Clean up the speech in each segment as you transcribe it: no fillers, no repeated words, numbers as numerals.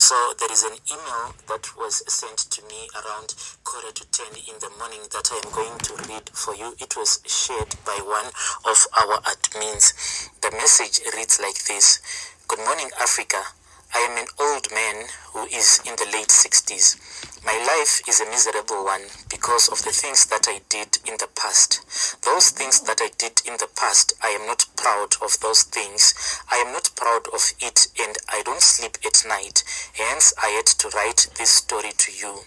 So there is an email that was sent to me around 9:45 in the morning that I am going to read for you. It was shared by one of our admins. The message reads like this. Good morning, Africa. I am an old man who is in the late 60s. My life is a miserable one because of the things that I did in the past. Those things that I did in the past, I am not proud of those things. I am not proud of it, and I don't sleep at night. Hence, I had to write this story to you.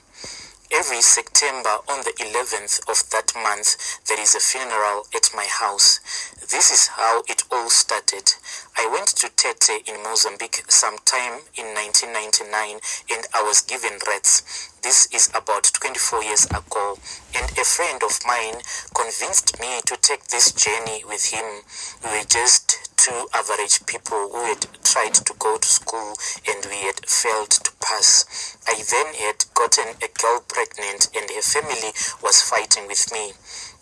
Every September on the 11th of that month, there is a funeral at my house. This is how it all started. I went to Tete in Mozambique sometime in 1999 and I was given rats. This is about 24 years ago, and a friend of mine convinced me to take this journey with him. We were just two average people who had tried to go to school and we had failed to pass. I then had gotten a girl pregnant and her family was fighting with me.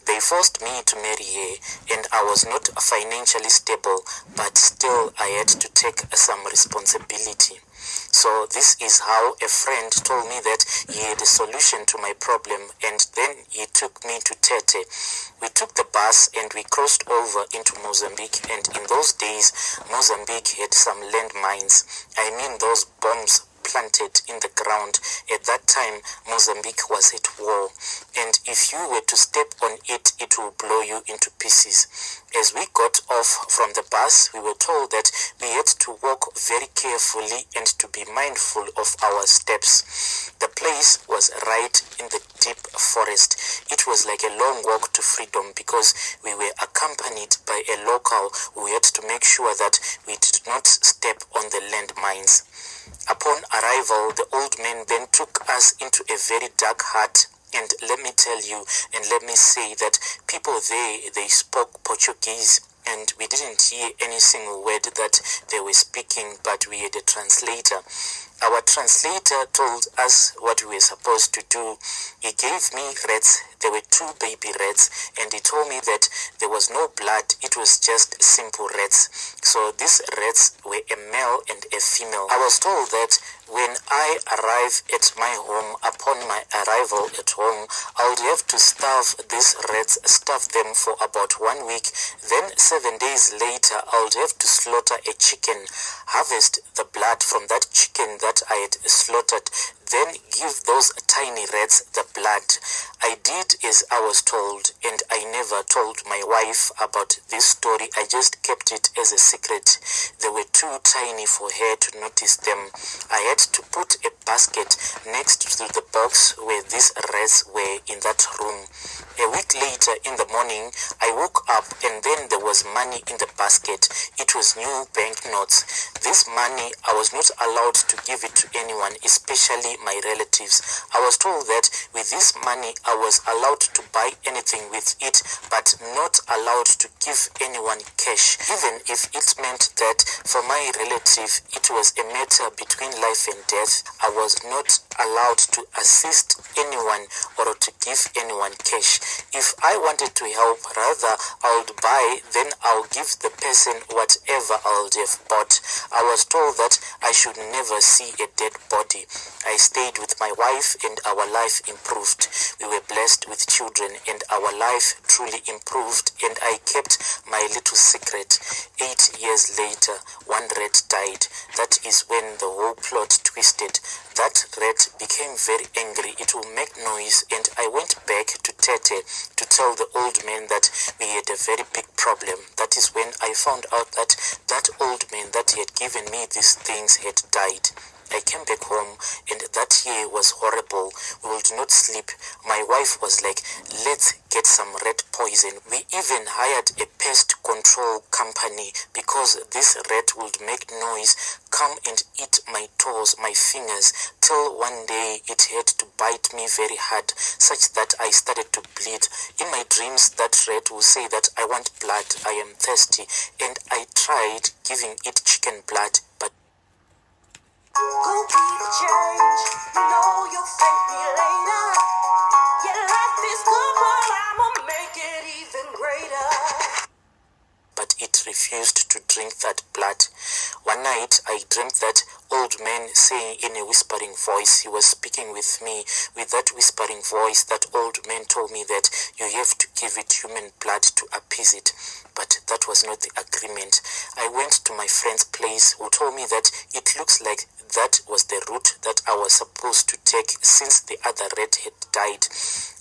They forced me to marry her, and I was not financially stable, but still I had to take some responsibility. So this is how a friend told me that he had a solution to my problem, and then he took me to Tete. We took the bus and we crossed over into Mozambique, and in those days, Mozambique had some landmines. I mean those bombs planted in the ground. At that time, Mozambique was at war, and if you were to step on it, it will blow you into pieces. As we got off from the bus, we were told that we had to walk very carefully and to be mindful of our steps. The place was right in the deep forest. It was like a long walk to freedom because we were accompanied by a local who had to make sure that we did not step on the landmines. Upon arrival, the old man then took us into a very dark hut, and let me tell you and let me say that people there, they spoke Portuguese, and we didn't hear any single word that they were speaking, but we had a translator. Our translator told us what we were supposed to do. He gave me rats. There were 2 baby rats, and he told me that there was no blood. It was just simple rats. So these rats were a male and a female. I was told that when I arrive at my home, upon my arrival at home, I would have to starve these rats, stuff them for about 1 week. Then 7 days later, I would have to slaughter a chicken, harvest the blood from that chicken that I had slaughtered, then give those tiny rats the blood. I did as I was told, and I never told my wife about this story. I just kept it as a secret. They were too tiny for her to notice them. I had to put a basket next to the box where these rats were in that room. A week later in the morning, I woke up and then there was money in the basket. It was new banknotes. This money, I was not allowed to give it to anyone, especially my relatives. I was told that with this money, I was allowed to buy anything with it, but not allowed to give anyone cash, even if it meant that for my relative, it was a matter between life and death. I was not allowed to assist anyone or to give anyone cash. If I wanted to help, rather I would buy, then I'll give the person whatever I would have bought. I was told that I should never see a dead body. I stayed with my wife and our life improved. We were blessed with children and our life truly improved, and I kept my little secret. 8 years later, 1 rat died. That is when the whole plot twisted. That rat became very angry. It will make noise, and I went back to Tete to tell the old man that we had a very big problem. That is when I found out that that old man that he had given me these things had died. I came back home and that year was horrible. We would not sleep. My wife was like, let's get some rat poison. We even hired a pest control company because this rat would make noise, come and eat my toes, my fingers, till one day it had to bite me very hard, such that I started to bleed. In my dreams, that rat will say that I want blood, I am thirsty, and I tried giving it chicken blood, but go be the change, you know you'll thank me later. Yeah, life is good, but I'ma make it even greater. But it refused to drink that blood. One night I dreamt that old man saying in a whispering voice, he was speaking with me. With that whispering voice, that old man told me that you have to give it human blood to appease it. But that was not the agreement. I went to my friend's place, who told me that it looks like that was the route that I was supposed to take since the other rat had died.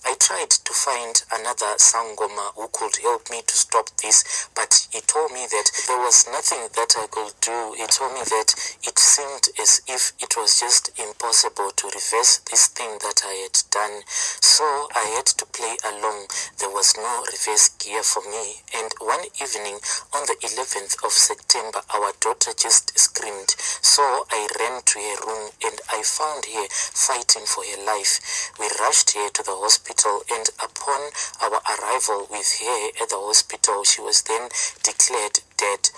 I tried to find another Sangoma who could help me to stop this, but he told me that there was nothing that I could do. He told me that it seemed as if it was just impossible to reverse this thing that I had done. So I had to play along. There was no reverse gear for me. And one evening on the 11th of September, our daughter just screamed. So I ran to her room and I found her fighting for her life. We rushed her to the hospital, and upon our arrival with her at the hospital, she was then declared dead.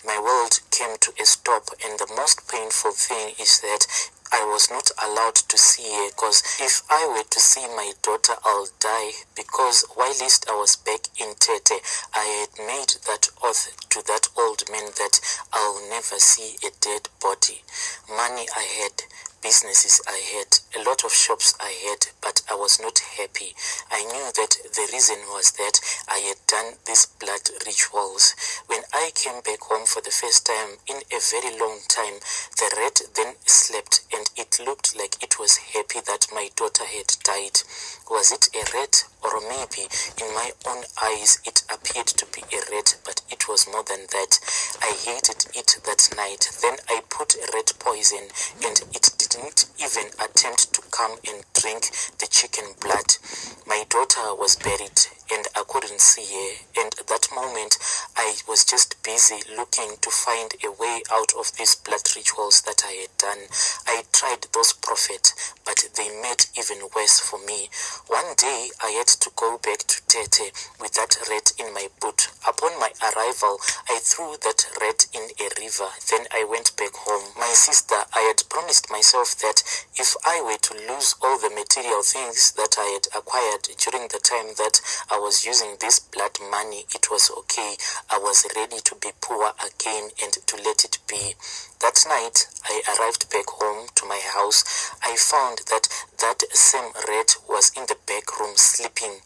My world came to a stop, and the most painful thing is that I was not allowed to see her, because if I were to see my daughter, I'll die, because whilst I was back in Tete, I had made that oath to that old man that I'll never see a dead body. Money I had, businesses I had, a lot of shops I had, but I was not happy. I knew that the reason was that I had done these blood rituals. When I came back home for the first time in a very long time, the rat then slept, and it looked like it was happy that my daughter had died. Was it a rat? Or maybe in my own eyes it appeared to be a rat, but it was more than that. I hated it that night. Then I put rat poison, and it didn't even attempt to come and drink the chicken blood. My daughter was buried, and I couldn't see her, and at that moment I was just busy looking to find a way out of these blood rituals that I had done. I tried those prophets, but they made even worse for me. One day I had to go back to Tete with that rat in my boot. Upon my arrival, I threw that rat in a river. Then I went back home. My sister, I had promised myself that if I were to lose all the material things that I had acquired during the time that I was using this blood money, it was okay. I was ready to be poor again and to let it be. That night, I arrived back home to my house. I found that that same rat was in the back room sleeping.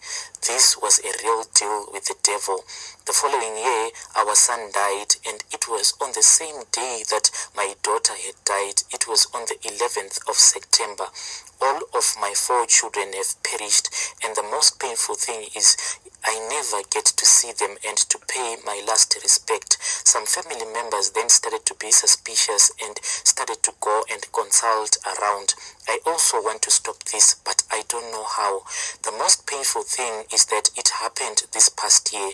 This was a real deal with the devil. The following year, our son died, and it was on the same day that my daughter had died. It was on the 11th of September. All of my 4 children have perished, and the most painful thing is I never get to see them and to pay my last respect. Some family members then started to be suspicious and started to go and consult around. I also want to stop this, but I don't know how. The most painful thing is that it happened this past year.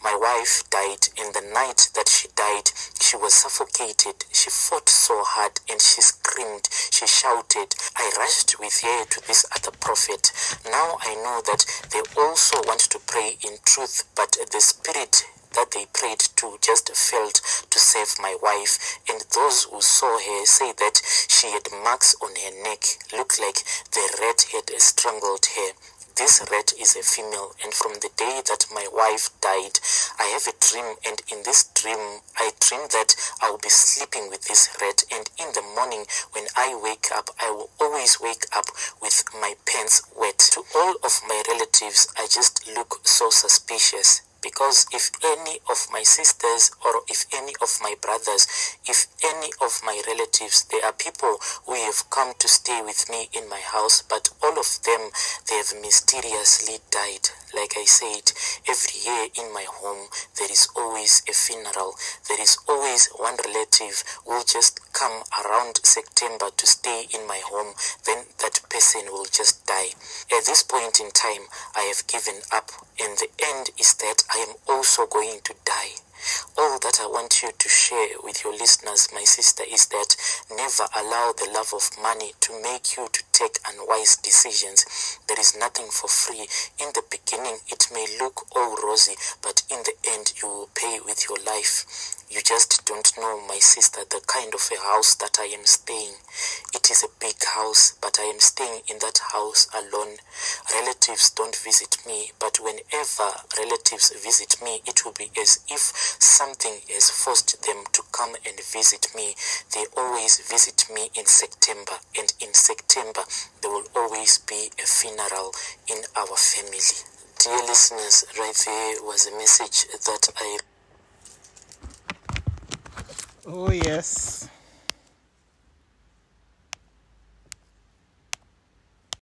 My wife died, and the night that she died, she was suffocated. She fought so hard and she screamed, she shouted. I rushed with her to this other prophet. Now I know that they also want to pray in truth, but the spirit that they prayed to just failed to save my wife, and those who saw her say that she had marks on her neck, looked like the rat had strangled her. This rat is a female, and from the day that my wife died, I have a dream, and in this dream, I dream that I will be sleeping with this rat, and in the morning when I wake up, I will always wake up with my pants wet. To all of my relatives, I just look so suspicious. Because if any of my sisters or if any of my brothers, if any of my relatives, there are people who have come to stay with me in my house, but all of them, they have mysteriously died. Like I said, every year in my home, there is always a funeral. There is always one relative who will just come around September to stay in my home. Then that person will just die. At this point in time, I have given up. And the end is that I am also going to die. All that I want you to share with your listeners, my sister, is that never allow the love of money to make you to take unwise decisions. There is nothing for free. In the beginning, it may look all rosy, but in the end, you will pay with your life. You just don't know, my sister, the kind of a house that I am staying. It is a big house, but I am staying in that house alone. Relatives don't visit me, but whenever relatives visit me, it will be as if something has forced them to come and visit me. They always visit me in September, and in September there will always be a funeral in our family. Dear listeners, right there was a message that I... Oh yes.